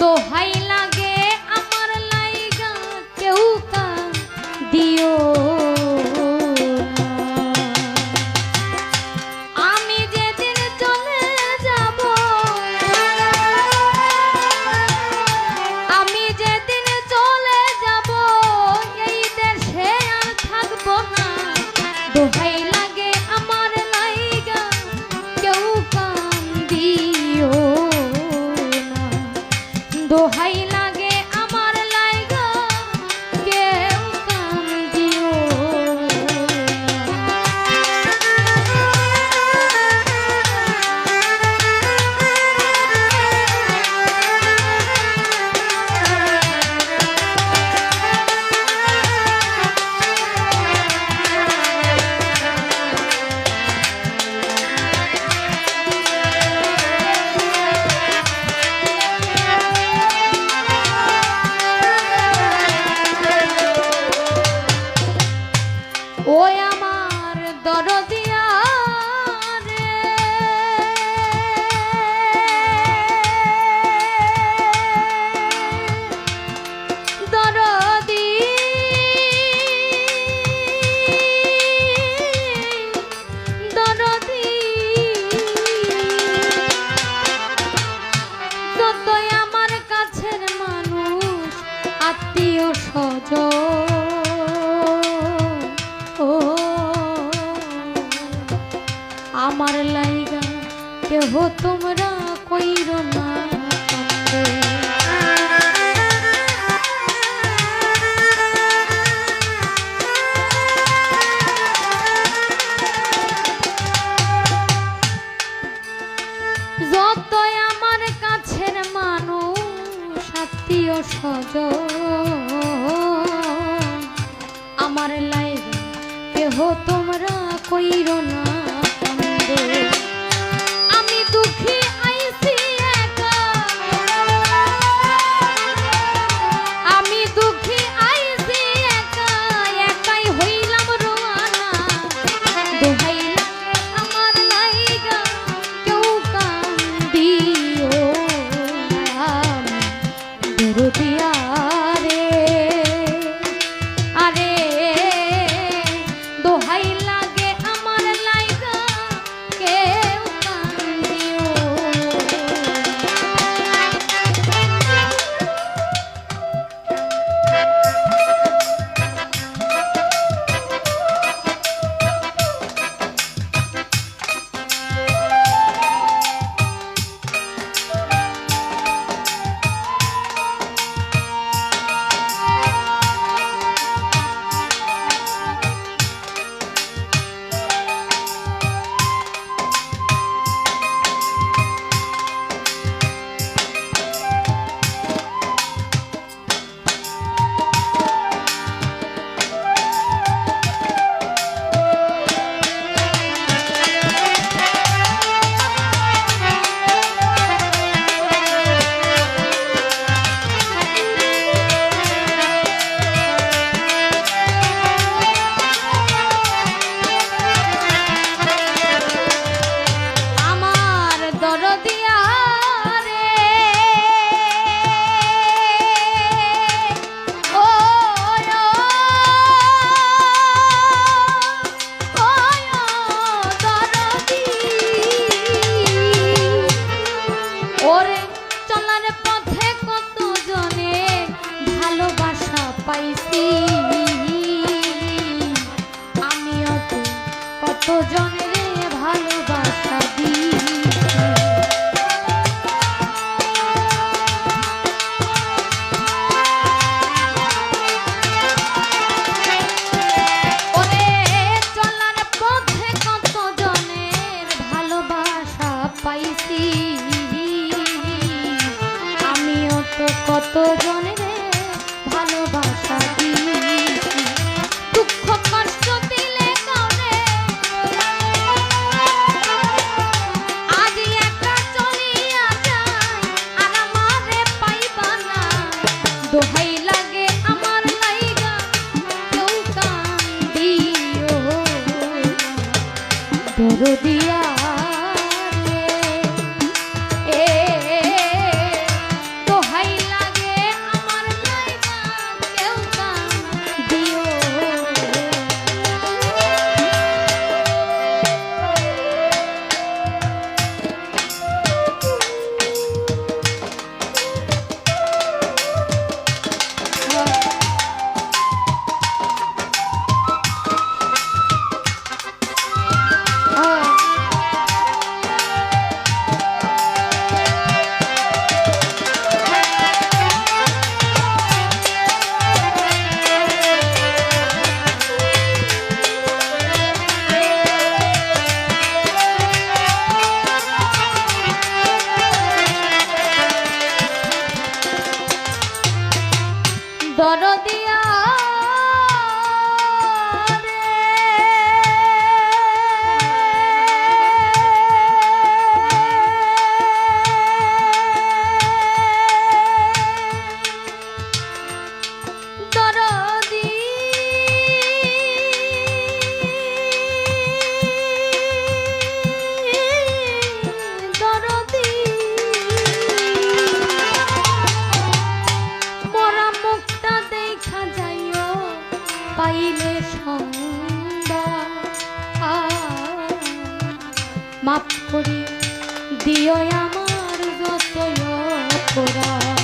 দোহাই লাগে আমার লাইগা কেউ দিও আমি যেদিন চলে যাব এই দেশে আর থাকবো না দোহাই লাগে আমার লাইগা কেউ দিও না দোহাই লাগে আমার লাইগা কেউ দিও ওই আমার দরদিয়া রে দরদি দরদি যতই আমার কাছের মানুষ আত্মীয় স্বজন আমার লাইগা কেহ তোমরা কইরো না যতই আমার কাছের মানুষ আত্মীয় স্বজন আমার লাইগা কেহ তোমরা কইরো না আমি দুঃখী আইছি একা আমি দুঃখী আইছি একা একাই হইলাম রোয়ানা দোহাই লাগে আমার লাইগা কেউ কান্দিও দরদিয়া রে আরে দোহাই লাগে আমার লাইগা কেউ কান্দিও পাইছি আমিও তো কত জনের ভালোবাসা দিয়েছি ওরে চলার পথে কত জনের ভালোবাসা পাইছি আমিও তো কত জনের ভালোবাসা দিয়েছি দুঃখ কষ্ট দিলে কাউরে আজ একা চলিয়া যায় আর আমারে পাইবা না দোহাই লাগে আমার লাইগা কেউ কান্দিও দরদিয়া রে দোহাই দিও আমার যতই অপরাধ।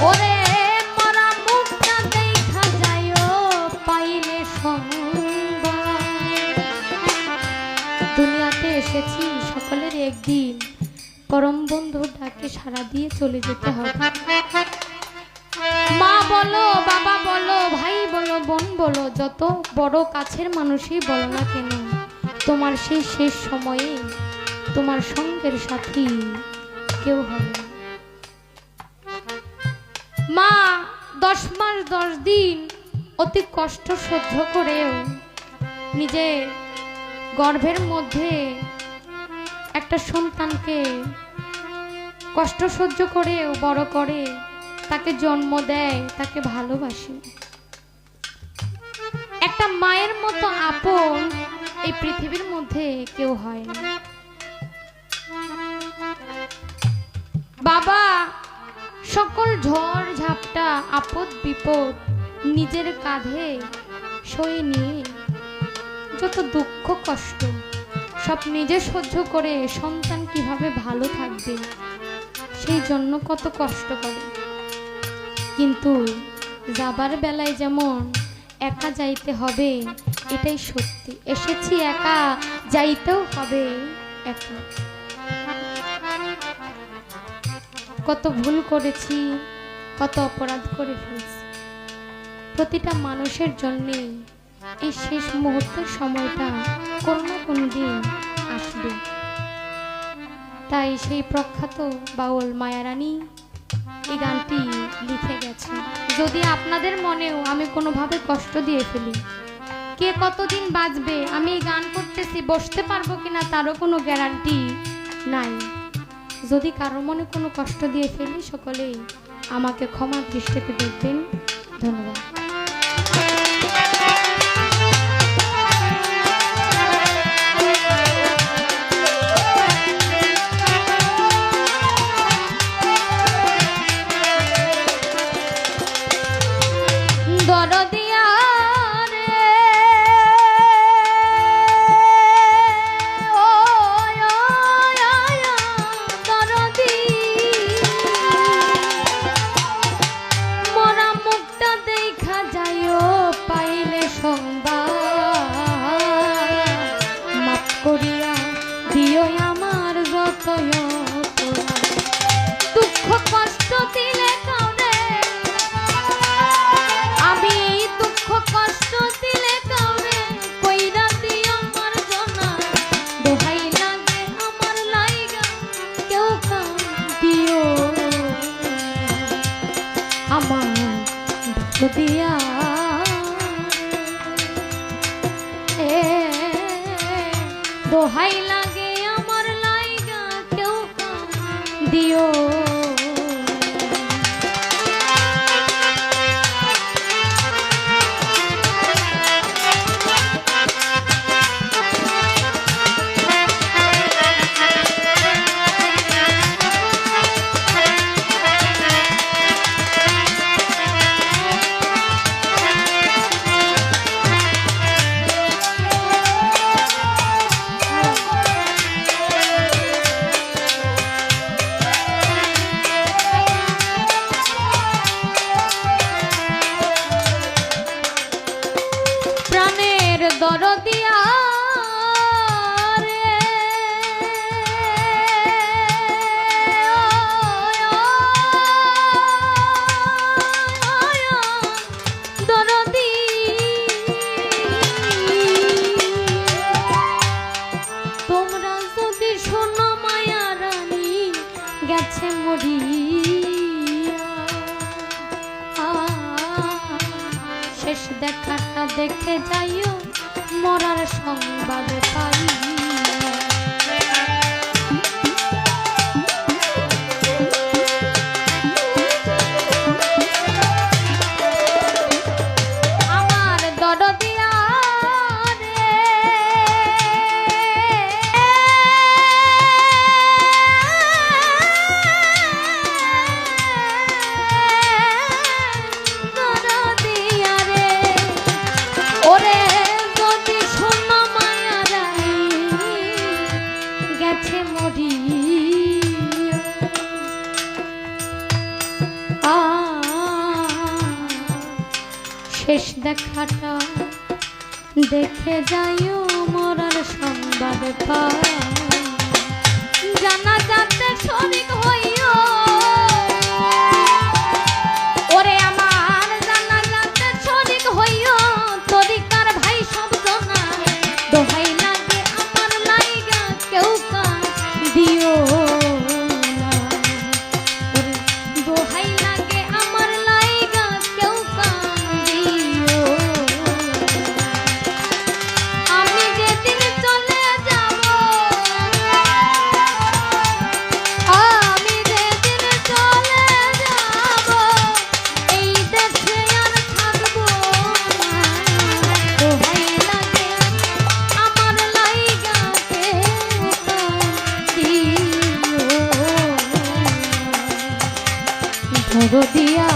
ওরে মরা মুখটা দেখা যায়ও পাইলে সংবাদ। দুনিয়াতে এসেছি সকলের একদিন পরম বন্ধুর ডাকে সাড়া দিয়ে চলে যেতে হবে। মা বলো, বাবা বলো, ভাই বলো, বোন বলো, যত বড় কাছের মানুষই বলো না কেন, তোমার সেই শেষ সময়ে তোমার সঙ্গের সাথী কেউ হবে না। মা 10 মাস 10 দিন অতি কষ্ট সহ্য করেও নিজের গর্ভের মধ্যে একটা সন্তানকে কষ্ট সহ্য করেও বড় করে, তাকে জন্ম দেয়, তাকে ভালোবাসে। একটা মায়ের মতো আপন এই পৃথিবীর মধ্যে কেউ হয় না। বাবা সকল ঝড় ঝাপটা আপদ বিপদ নিজের কাঁধে সয়ে নিয়ে যত দুঃখ কষ্ট সব নিজে সহ্য করে সন্তান কিভাবে ভালো থাকবে সেই জন্য কত কষ্ট করে। কিন্তু যাবার বেলায় যেমন একা যাইতে হবে এটাই সত্যি, এসেছি একা, যাইতেও হবে একা। কত ভুল করেছি, কত অপরাধ করে ফেলছি। প্রতিটা মানুষের জন্যে এই শেষ মুহূর্তের সময়টা কোনো না কোনো দিন আসবে। তাই সেই প্রখ্যাত বাউল মায়ারানী এই গানটি লিখে গেছে। যদি আপনাদের মনেও আমি কোনোভাবে কষ্ট দিয়ে ফেলি, কে কতদিন বাঁচবে, আমি এই গান করতেছি, বসতে পারবো কিনা তারও কোনো গ্যারান্টি নাই। যদি কারো মনে কোনো কষ্ট দিয়ে ফেলি সকলেই আমাকে ক্ষমা দৃষ্টিতে দেখবেন। ধন্যবাদ। দরদিয়া রে ও দরদি, মরা মুখটা দেখা যায়ও পাইলে সংবাদ। মাফ করিয়া দিও আমার যতই অপরাধ। দুঃখ কষ্ট দিলে কাউরে, আমি দুঃখ কষ্ট দিলে কাউরে কইরা দিও আমার জনা। দোহাই লাগে আমার লাইগা কেউ কাঁদিও আমার দিয়া। দোহাই লাগে আমার লাইগা কেউ কাঁদিও। দরদিয়া রে দরদি, তোমরা যদি শোনো মায়া রানী গেছে মরিয়া, শেষ দেখাটা দেখে যাইও মরার সংবাদ পাই। আমার দরদিয়া রে দরদিয়া শেষ দেখাটা দেখে যাইও মরার সংবাদ পাই জানাজাতে শরীক হইও ওরে আমার জানাজাতে শরীক হইও তরিকার ভাই সব জনা দোহাই লাগে আমার লাইগা কেউ দিও না ওরে দোহাই লাগে আমার লাইগা কেউ দিও আমি যেদিন চলে যাব আমি যেদিন চলে যাব এই দেশে আর থাকবো না দোহাই লাগে আমার লাইগা কেউ দিও ধরো দিয়া